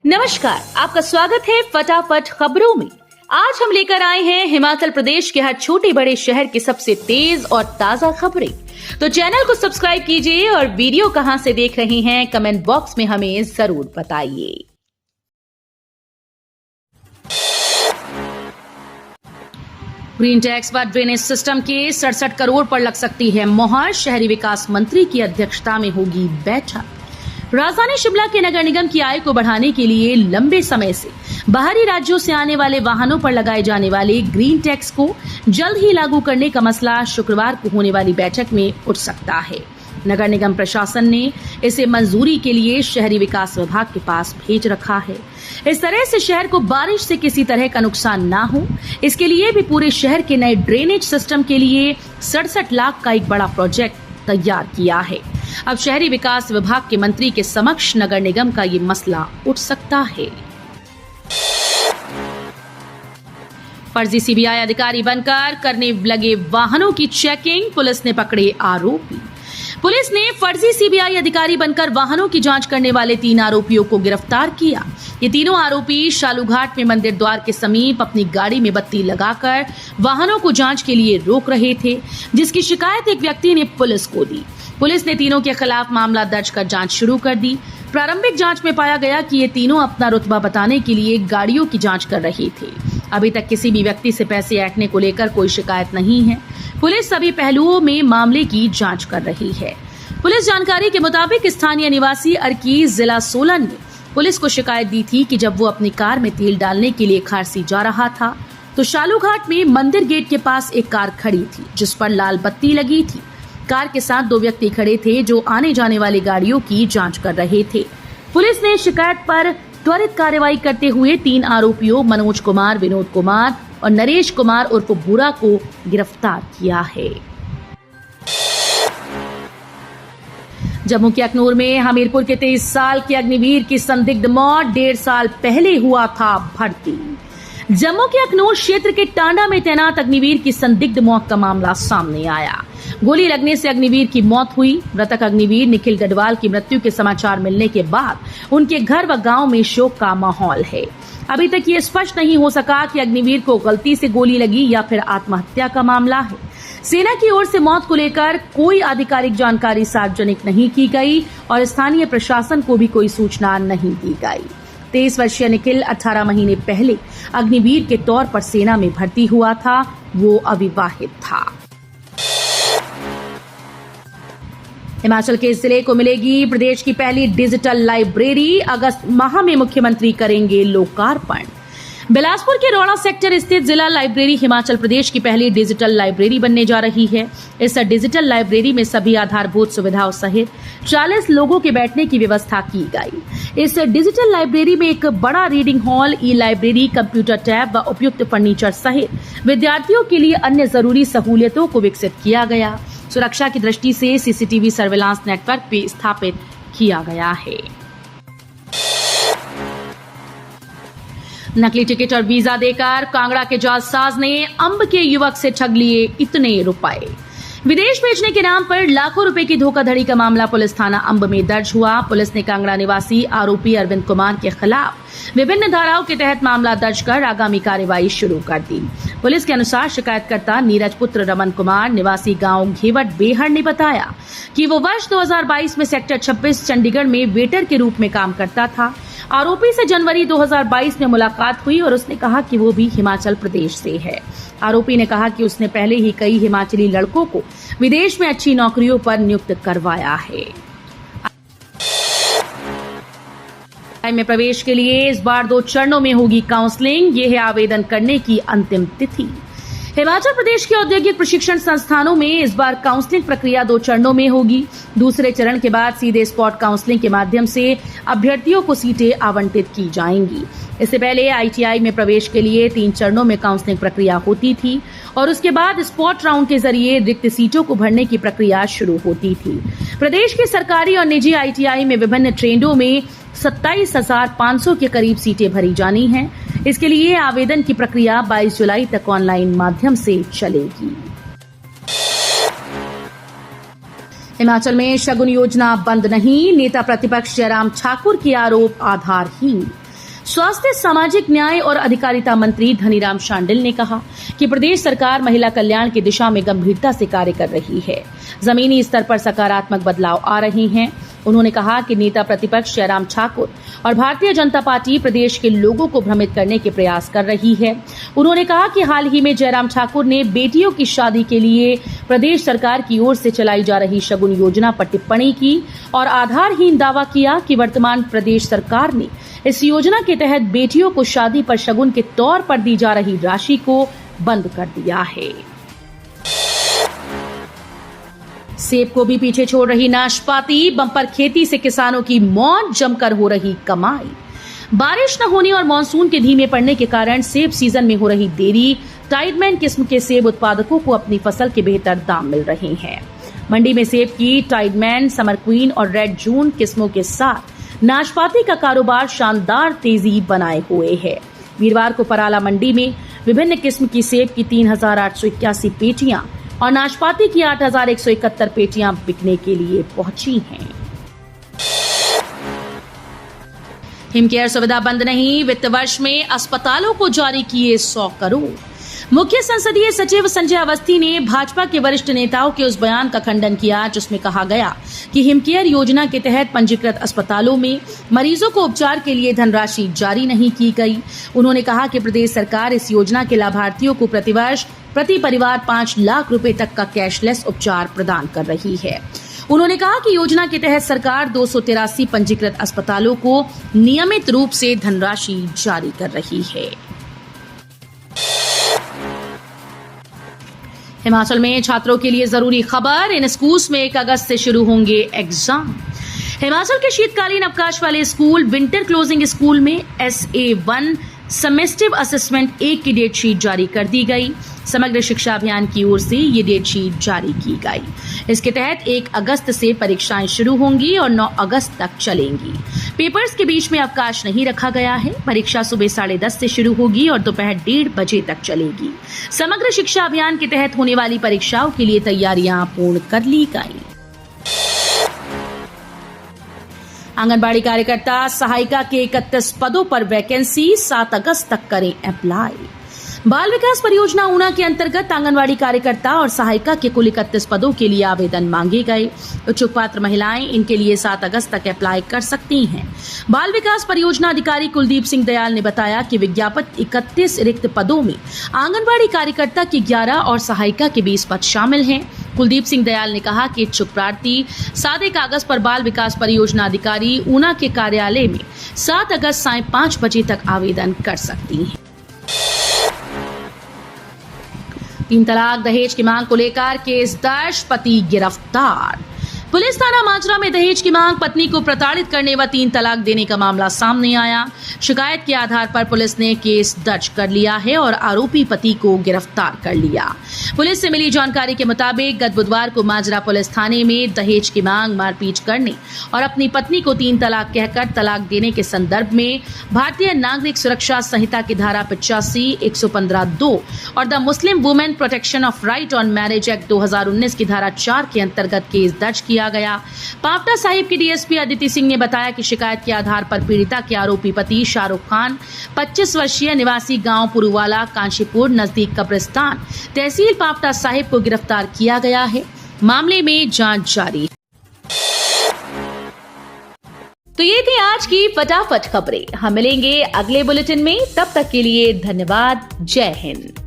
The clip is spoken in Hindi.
नमस्कार, आपका स्वागत है फटाफट खबरों में। आज हम लेकर आए हैं हिमाचल प्रदेश के हर छोटे बड़े शहर की सबसे तेज और ताजा खबरें। तो चैनल को सब्सक्राइब कीजिए और वीडियो कहां से देख रहे हैं कमेंट बॉक्स में हमें जरूर बताइए। ग्रीन टैक्स व ड्रेनेज सिस्टम के 67 करोड़ पर लग सकती है मोहर। शहरी विकास मंत्री की अध्यक्षता में होगी बैठक। राजधानी शिमला के नगर निगम की आय को बढ़ाने के लिए लंबे समय से बाहरी राज्यों से आने वाले वाहनों पर लगाए जाने वाले ग्रीन टैक्स को जल्द ही लागू करने का मसला शुक्रवार को होने वाली बैठक में उठ सकता है। नगर निगम प्रशासन ने इसे मंजूरी के लिए शहरी विकास विभाग के पास भेज रखा है। इस तरह से शहर को बारिश से किसी तरह का नुकसान ना हो, इसके लिए भी पूरे शहर के नए ड्रेनेज सिस्टम के लिए 67 लाख का एक बड़ा प्रोजेक्ट तैयार किया है। अब शहरी विकास विभाग के मंत्री के समक्ष नगर निगम का ये मसला उठ सकता है। फर्जी सीबीआई अधिकारी बनकर करने लगे वाहनों की चेकिंग, पुलिस ने पकड़े आरोपी। पुलिस ने फर्जी सीबीआई अधिकारी बनकर वाहनों की जांच करने वाले 3 आरोपियों को गिरफ्तार किया। ये तीनों आरोपी शालूघाट में मंदिर द्वार के समीप अपनी गाड़ी में बत्ती लगाकर वाहनों को जांच के लिए रोक रहे थे, जिसकी शिकायत एक व्यक्ति ने पुलिस को दी। पुलिस ने तीनों के खिलाफ मामला दर्ज कर जांच शुरू कर दी। प्रारंभिक जांच में पाया गया कि ये तीनों अपना रुतबा बताने के लिए गाड़ियों की जांच कर रहे थे। अभी तक किसी भी व्यक्ति से पैसे ऐंठने को लेकर कोई शिकायत नहीं है। पुलिस सभी पहलुओं में मामले की जांच कर रही है। पुलिस जानकारी के मुताबिक स्थानीय निवासी अर्कीज जिला सोलन ने पुलिस को शिकायत दी थी कि जब वो अपनी कार में तेल डालने के लिए खारसी जा रहा था तो शालूघाट में मंदिर गेट के पास एक कार खड़ी थी जिस पर लाल बत्ती लगी थी। कार के साथ 2 व्यक्ति खड़े थे जो आने जाने वाली गाड़ियों की जांच कर रहे थे। पुलिस ने शिकायत पर त्वरित कार्रवाई करते हुए 3 आरोपियों मनोज कुमार, विनोद कुमार और नरेश कुमार उर्फ भूरा को गिरफ्तार किया है। जम्मू के अखनूर में हमीरपुर के 23 साल के अग्निवीर की संदिग्ध मौत, 1.5 साल पहले हुआ था भर्ती। जम्मू के अखनूर क्षेत्र के टांडा में तैनात अग्निवीर की संदिग्ध मौत का मामला सामने आया। गोली लगने से अग्निवीर की मौत हुई। मृतक अग्निवीर निखिल गढ़वाल की मृत्यु के समाचार मिलने के बाद उनके घर व गांव में शोक का माहौल है। अभी तक ये स्पष्ट नहीं हो सका कि अग्निवीर को गलती से गोली लगी या फिर आत्महत्या का मामला है। सेना की ओर से मौत को लेकर कोई आधिकारिक जानकारी सार्वजनिक नहीं की गई और स्थानीय प्रशासन को भी कोई सूचना नहीं दी गई। 23 वर्षीय निखिल 18 महीने पहले अग्निवीर के तौर पर सेना में भर्ती हुआ था। वो अविवाहित था। हिमाचल के जिले को मिलेगी प्रदेश की पहली डिजिटल लाइब्रेरी। अगस्त माह में मुख्यमंत्री करेंगे लोकार्पण। बिलासपुर के रोड़ा सेक्टर स्थित जिला लाइब्रेरी हिमाचल प्रदेश की पहली डिजिटल लाइब्रेरी बनने जा रही है। इस डिजिटल लाइब्रेरी में सभी आधारभूत सुविधाओं सहित 40 लोगों के बैठने की व्यवस्था की गई। इस डिजिटल लाइब्रेरी में एक बड़ा रीडिंग हॉल, ई लाइब्रेरी, कंप्यूटर टैब व उपयुक्त फर्नीचर सहित विद्यार्थियों के लिए अन्य जरूरी सहूलियतों को विकसित किया गया। सुरक्षा की दृष्टि से सीसीटीवी सर्विलांस नेटवर्क भी स्थापित किया गया है। नकली टिकट और वीजा देकर कांगड़ा के जालसाज ने अंब के युवक से ठग लिए इतने रुपए। विदेश भेजने के नाम पर लाखों रुपए की धोखाधड़ी का मामला पुलिस थाना अंब में दर्ज हुआ। पुलिस ने कांगड़ा निवासी आरोपी अरविंद कुमार के खिलाफ विभिन्न धाराओं के तहत मामला दर्ज कर आगामी कार्रवाई शुरू कर दी। पुलिस के अनुसार शिकायतकर्ता नीरज पुत्र रमन कुमार निवासी गांव घेवट बेहड़ ने बताया कि वो वर्ष 2022 में सेक्टर 26 चंडीगढ़ में वेटर के रूप में काम करता था। आरोपी से जनवरी 2022 में मुलाकात हुई और उसने कहा कि वो भी हिमाचल प्रदेश से है। आरोपी ने कहा कि उसने पहले ही कई हिमाचली लड़कों को विदेश में अच्छी नौकरियों पर नियुक्त करवाया है। में प्रवेश के लिए इस बार 2 चरणों में होगी काउंसलिंग। ये है आवेदन करने की अंतिम तिथि। हिमाचल प्रदेश के औद्योगिक प्रशिक्षण संस्थानों में इस बार काउंसलिंग प्रक्रिया 2 चरणों में होगी। दूसरे चरण के बाद सीधे स्पॉट काउंसलिंग के माध्यम से अभ्यर्थियों को सीटें आवंटित की जाएंगी। इससे पहले आईटीआई में प्रवेश के लिए 3 चरणों में काउंसलिंग प्रक्रिया होती थी और उसके बाद स्पॉट राउंड के जरिए रिक्त सीटों को भरने की प्रक्रिया शुरू होती थी। प्रदेश की सरकारी और निजी आईटीआई में विभिन्न ट्रेडों में 27,500 के करीब सीटें भरी जानी हैं। इसके लिए आवेदन की प्रक्रिया 22 जुलाई तक ऑनलाइन माध्यम से चलेगी। हिमाचल में शगुन योजना बंद नहीं, नेता प्रतिपक्ष जयराम ठाकुर के आरोप आधारहीन। स्वास्थ्य, सामाजिक न्याय और अधिकारिता मंत्री धनीराम शांडिल ने कहा कि प्रदेश सरकार महिला कल्याण की दिशा में गंभीरता से कार्य कर रही है। जमीनी स्तर पर सकारात्मक बदलाव आ रहे हैं। उन्होंने कहा कि नेता प्रतिपक्ष जयराम ठाकुर और भारतीय जनता पार्टी प्रदेश के लोगों को भ्रमित करने के प्रयास कर रही है। उन्होंने कहा कि हाल ही में जयराम ठाकुर ने बेटियों की शादी के लिए प्रदेश सरकार की ओर से चलाई जा रही शगुन योजना पर टिप्पणी की और आधारहीन दावा किया कि वर्तमान प्रदेश सरकार ने इस योजना के तहत बेटियों को शादी पर शगुन के तौर पर दी जा रही राशि को बंद कर दिया है। सेब को भी पीछे छोड़ रही नाशपाती, बम्पर खेती से किसानों की मौज, जमकर हो रही कमाई। बारिश न होने और मानसून के धीमे पड़ने के कारण सेब सीजन में हो रही देरी, टाइडमैन किस्म के सेब उत्पादकों को अपनी फसल के बेहतर दाम मिल रहे हैं। मंडी में सेब की टाइडमैन, समर क्वीन और रेड जून किस्मों के साथ नाशपाती का कारोबार शानदार तेजी बनाए हुए है। वीरवार को पराला मंडी में विभिन्न किस्म की सेब की 3,881 पेटियां और नाशपाती की 8,171 पेटियां बिकने के लिए पहुंची हैं। हिमकेयर सुविधा बंद नहीं, वित्त वर्ष में अस्पतालों को जारी किए 100 करोड़। मुख्य संसदीय सचिव संजय अवस्थी ने भाजपा के वरिष्ठ नेताओं के उस बयान का खंडन किया जिसमें कहा गया कि हिमकेयर योजना के तहत पंजीकृत अस्पतालों में मरीजों को उपचार के लिए धनराशि जारी नहीं की गई। उन्होंने कहा कि प्रदेश सरकार इस योजना के लाभार्थियों को प्रतिवर्ष प्रति परिवार 5 लाख रुपए तक का कैशलेस उपचार प्रदान कर रही है। उन्होंने कहा कि योजना के तहत सरकार 283 पंजीकृत अस्पतालों को नियमित रूप से धनराशि जारी कर रही है। हिमाचल में छात्रों के लिए जरूरी खबर, इन स्कूल्स में 1 अगस्त से शुरू होंगे एग्जाम। हिमाचल के शीतकालीन अवकाश वाले स्कूल विंटर क्लोजिंग स्कूल में SA1 सेमेस्टिव असेसमेंट 1 की डेट शीट जारी कर दी गई। समग्र शिक्षा अभियान की ओर से ये डेट शीट जारी की गई। इसके तहत 1 अगस्त से परीक्षाएं शुरू होंगी और 9 अगस्त तक चलेंगी। पेपर्स के बीच में अवकाश नहीं रखा गया है। परीक्षा सुबह 10:30 से शुरू होगी और दोपहर 1:30 बजे तक चलेगी। समग्र शिक्षा अभियान के तहत होने वाली परीक्षाओं के लिए तैयारियां पूर्ण कर ली गई। आंगनबाड़ी कार्यकर्ता सहायिका के 31 पदों पर वैकेंसी, 7 अगस्त तक करें अप्लाई। बाल विकास परियोजना ऊना के अंतर्गत आंगनबाड़ी कार्यकर्ता और सहायिका के कुल 31 पदों के लिए आवेदन मांगे गए। इच्छुक पात्र महिलाएं इनके लिए 7 अगस्त तक अप्लाई कर सकती हैं। बाल विकास परियोजना अधिकारी कुलदीप सिंह दयाल ने बताया कि विज्ञापित 31 रिक्त पदों में आंगनबाड़ी कार्यकर्ता की 11 और सहायिका के 20 पद शामिल हैं। कुलदीप सिंह दयाल ने कहा कि इच्छुक प्रार्थी 7 कागज पर बाल विकास परियोजना अधिकारी ऊना के कार्यालय में 7 अगस्त सायं 5 बजे तक आवेदन कर सकती हैं। 3 तलाक दहेज की मांग को लेकर केस दर्ज, पति गिरफ्तार। पुलिस थाना माजरा में दहेज की मांग, पत्नी को प्रताड़ित करने व 3 तलाक देने का मामला सामने आया। शिकायत के आधार पर पुलिस ने केस दर्ज कर लिया है और आरोपी पति को गिरफ्तार कर लिया। पुलिस से मिली जानकारी के मुताबिक गत बुधवार को माजरा पुलिस थाने में दहेज की मांग, मारपीट करने और अपनी पत्नी को 3 तलाक कहकर तलाक देने के संदर्भ में भारतीय नागरिक सुरक्षा संहिता की धारा 85, 115(2) और the Muslim women protection of right on marriage act 2019 की धारा 4 के अंतर्गत केस दर्ज किया गया। पावटा साहिब की डीएसपी अदिति सिंह ने बताया कि शिकायत के आधार पर पीड़िता के आरोपी पति शाहरुख खान, 25 वर्षीय, निवासी गांव पुरुवाला, कांशीपुर नजदीक कब्रिस्तान, तहसील पावटा साहिब को गिरफ्तार किया गया है। मामले में जांच जारी है। तो ये थी आज की फटाफट खबरें। हम मिलेंगे अगले बुलेटिन में, तब तक के लिए धन्यवाद। जय हिंद।